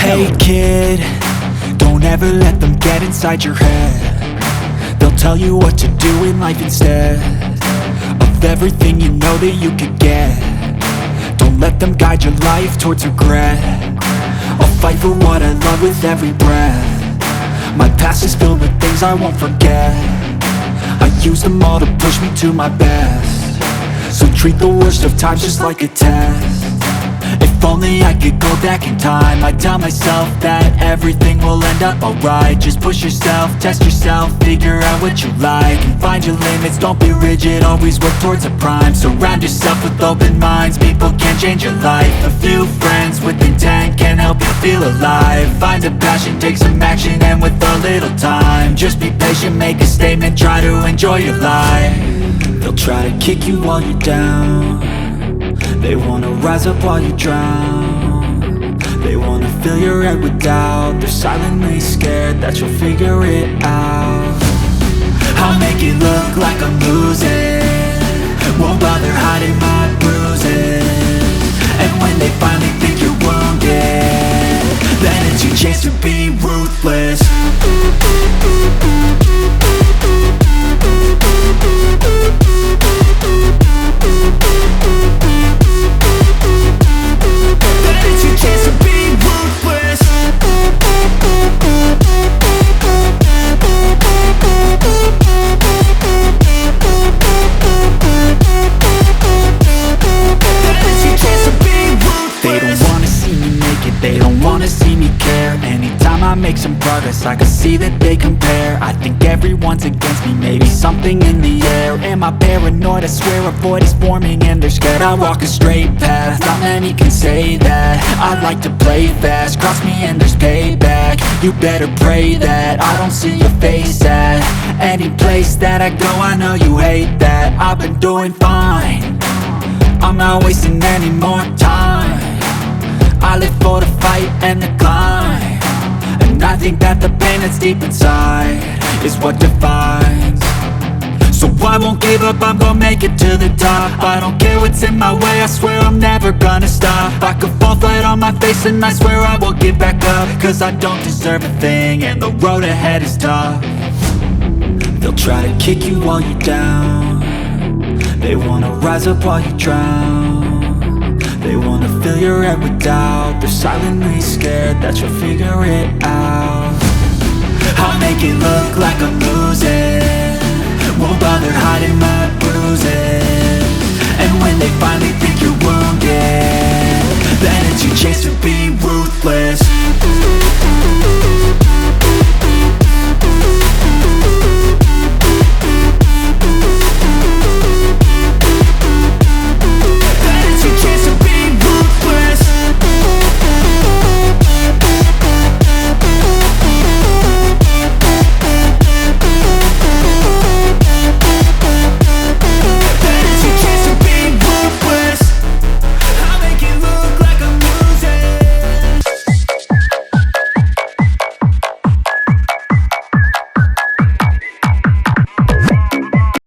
Hey kid, don't ever let them get inside your head. They'll tell you what to do in life instead of everything you know that you could get. Don't let them guide your life towards regret. I'll fight for what I love with every breath. My past is filled with things I won't forget. I use them all to push me to my best. So treat the worst of times just like a test. If only I could go back in time, I'd tell myself that everything will end up alright. Just push yourself, test yourself, figure out what you like, and find your limits, don't be rigid, always work towards a prime. Surround yourself with open minds, people can change your life. A few friends with intent can help you feel alive. Find a passion, take some action, and with a little time, just be patient, make a statement, try to enjoy your life. They'll try to kick you while you're down. They wanna rise up while you drown. They wanna fill your head with doubt. They're silently scared that you'll figure it out. I'll make it look like I'm losing, won't bother hiding my bruises. And when they finally think you're wounded, then it's your chance to be ruthless. They don't wanna see me care. Anytime I make some progress, I can see that they compare. I think everyone's against me, maybe something in the air. Am I paranoid? I swear a void is forming and they're scared. I walk a straight path, not many can say that. I like to play fast, cross me and there's payback. You better pray that I don't see your face at any place that I go. I know you hate that. I've been doing fine, I'm not wasting any more time. I live for the fight and the climb, and I think that the pain that's deep inside is what defines. So I won't give up, I'm gonna make it to the top. I don't care what's in my way, I swear I'm never gonna stop. I could fall flat on my face and I swear I will get back up, cause I don't deserve a thing and the road ahead is tough. They'll try to kick you while you're down. They wanna rise up while you drown. They wanna fill your head with doubt. They're silently scared that you'll figure it out. I'll make it look like I'm losing, won't bother hiding my bruises.